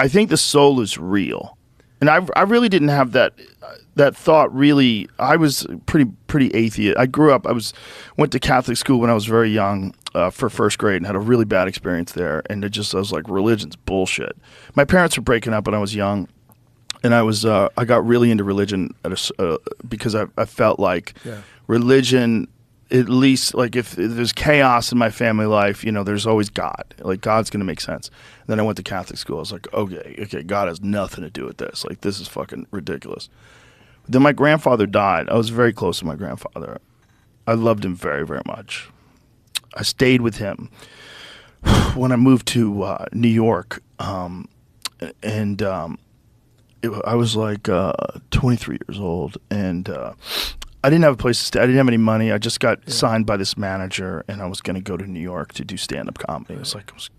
I think the soul is real. And I really didn't have that thought really. I was pretty atheist. I grew up, went to Catholic school when I was very young for first grade and had a really bad experience there. And I was like, religion's bullshit. My parents were breaking up when I was young. And I got really into religion because I felt like religion, at least like if there's chaos in my family life, there's always God. Like God's going to make sense. And then I went to Catholic school. I was like, okay, God has nothing to do with this. Like this is fucking ridiculous. Then my grandfather died. I was very close to my grandfather. I loved him very, very much. I stayed with him when I moved to New York. I was like 23 years old, and I didn't have a place to stay. I didn't have any money. I just got signed by this manager, and I was going to go to New York to do stand-up comedy. It was like I was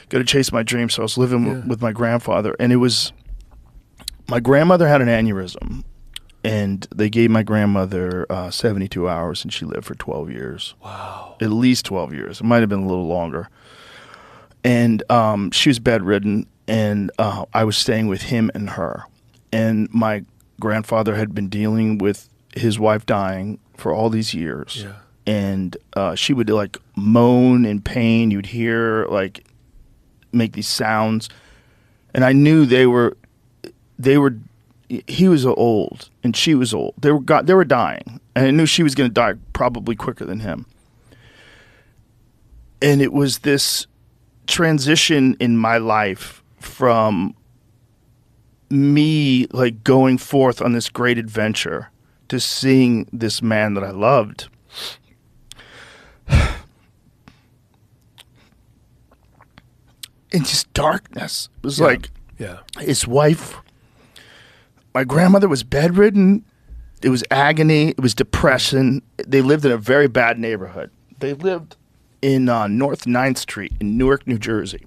going to chase my dream, so I was living with my grandfather. And my grandmother had an aneurysm, and they gave my grandmother 72 hours, and she lived for 12 years. Wow. At least 12 years. It might have been a little longer. And she was bedridden, and I was staying with him and her. And my grandfather had been dealing with his wife dying for all these years. Yeah. And she would like moan in pain. You'd hear like make these sounds. And I knew he was old and she was old. They were dying. And I knew she was going to die probably quicker than him. And it was this transition in my life from me like going forth on this great adventure to seeing this man that I loved in just darkness. It was like his wife, my grandmother was bedridden. It was agony. It was depression. They lived in a very bad neighborhood. They lived in North 9th Street in Newark, New Jersey.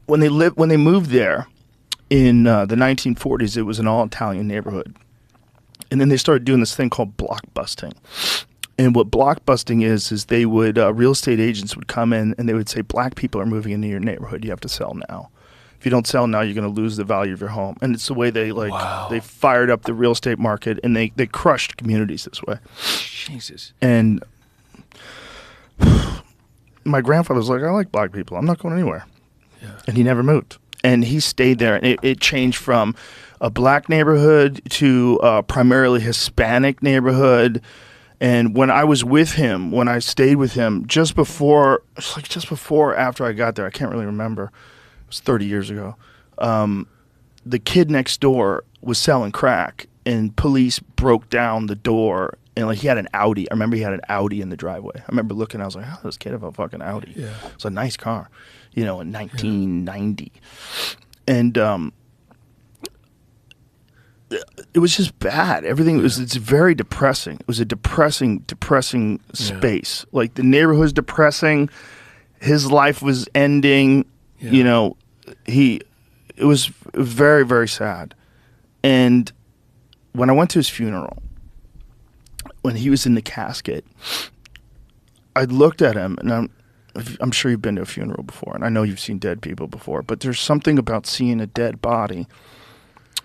When they moved there in the 1940s, it was an all-Italian neighborhood. And then they started doing this thing called blockbusting. And what blockbusting is they would, real estate agents would come in and they would say, black people are moving into your neighborhood. You have to sell now. If you don't sell now, you're going to lose the value of your home. And it's the way they they fired up the real estate market, and they crushed communities this way. Jesus. And my grandfather was like, I like black people. I'm not going anywhere. Yeah. And he never moved. And he stayed there. And it changed from a black neighborhood to a primarily Hispanic neighborhood. And when I was with him, when I stayed with him, just before after I got there, I can't really remember. It was 30 years ago. The kid next door was selling crack, and police broke down the door. And like he had an Audi. I remember he had an Audi in the driveway. I remember looking, I was like, how does this kid have a fucking Audi? Yeah. It's a nice car, in 1990. And it was just bad. Everything it's very depressing. It was a depressing space. Like the neighborhood was depressing. His life was ending. Yeah. It was very, very sad. And when I went to his funeral, when he was in the casket, I looked at him, and I'm sure you've been to a funeral before, and I know you've seen dead people before, but there's something about seeing a dead body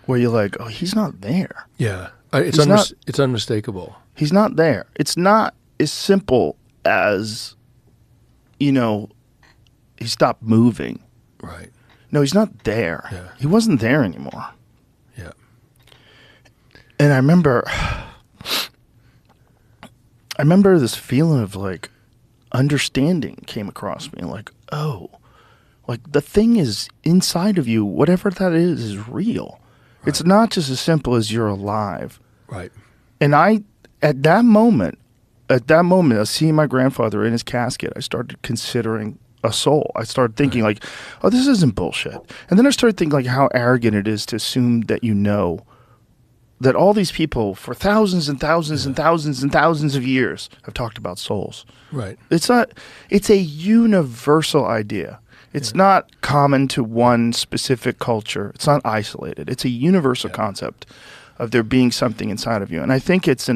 where you're like, oh, he's not there. Yeah. It's unmistakable. He's not there. It's not as simple as, he stopped moving. Right. No, he's not there. Yeah. He wasn't there anymore. Yeah. And I remember this feeling of like understanding came across me, like, oh, like the thing is inside of you, whatever that is real. Right. It's not just as simple as you're alive. Right. And at that moment, of seeing my grandfather in his casket, I started considering a soul. I started thinking like, oh, this isn't bullshit. And then I started thinking like how arrogant it is to assume that that all these people for thousands and thousands and thousands and thousands of years have talked about souls. Right. It's a universal idea. It's not common to one specific culture. It's not isolated. It's a universal concept of there being something inside of you. And I think it's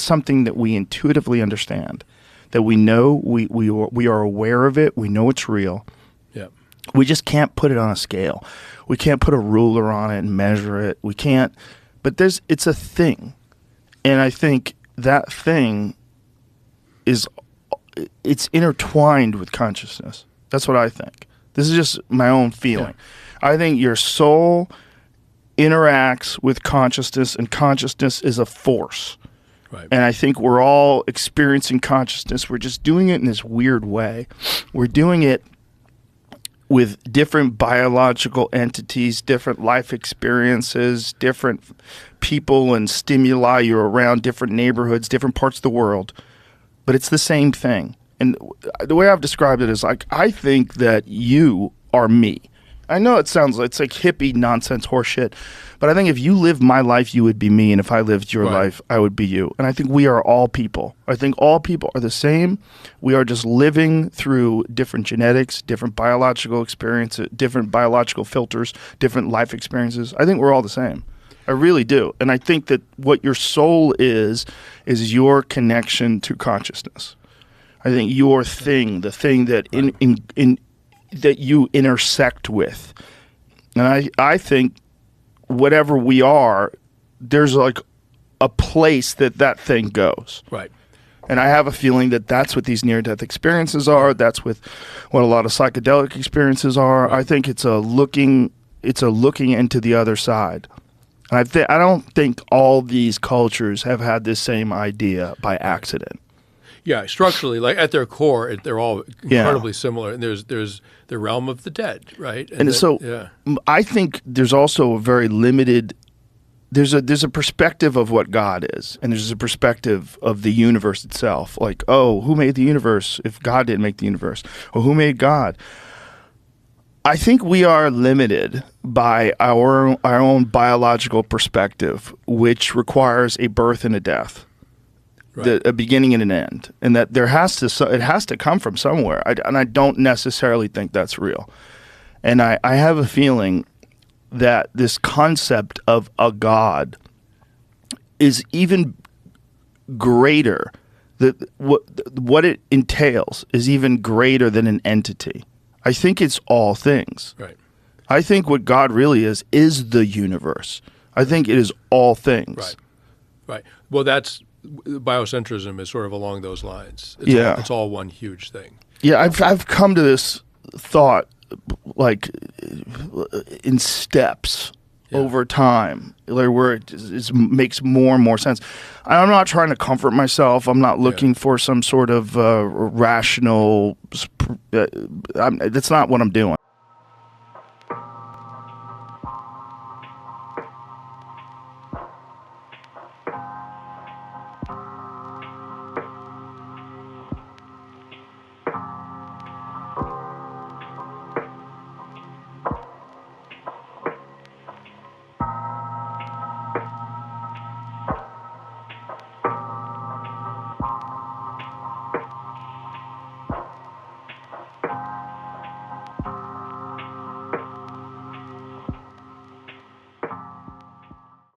something that we intuitively understand, that we know, we are aware of it, we know it's real. Yeah. We just can't put it on a scale. We can't put a ruler on it and measure it. We can't. But it's a thing. And I think that thing it's intertwined with consciousness. That's what I think. This is just my own feeling. Yeah. I think your soul interacts with consciousness, and consciousness is a force. Right. And I think we're all experiencing consciousness. We're just doing it in this weird way. We're doing it with different biological entities, different life experiences, different people and stimuli you're around, different neighborhoods, different parts of the world. But it's the same thing. And the way I've described it is like, I think that you are me. I know it's like hippie nonsense horseshit, but I think if you lived my life, you would be me, and if I lived your life, I would be you. And I think we are all people. I think all people are the same. We are just living through different genetics, different biological experiences, different biological filters, different life experiences. I think we're all the same. I really do. And I think that what your soul is your connection to consciousness. I think your thing, the thing that that you intersect with. And I think whatever we are, there's like a place that thing goes. Right. And I have a feeling that that's what these near-death experiences are. That's what a lot of psychedelic experiences are. Right. I think it's a looking into the other side. And I don't think all these cultures have had this same idea by accident. Yeah, structurally, like at their core, they're all incredibly similar. And there's the realm of the dead, right? And so I think there's also a very limited. There's a perspective of what God is, and there's a perspective of the universe itself. Like, oh, who made the universe if God didn't make the universe? Or who made God? I think we are limited by our own biological perspective, which requires a birth and a death. Right. A beginning and an end, and that it has to come from somewhere. And I don't necessarily think that's real. And I have a feeling that this concept of a God is even greater. That what it entails is even greater than an entity. I think it's all things. Right. I think what God really is the universe. I think it is all things. Right. Right. Well, biocentrism is sort of along those lines. It's all one huge thing. Yeah, I've come to this thought like in steps over time, like where it makes more and more sense. I'm not trying to comfort myself. I'm not looking for some sort of rational. That's not what I'm doing.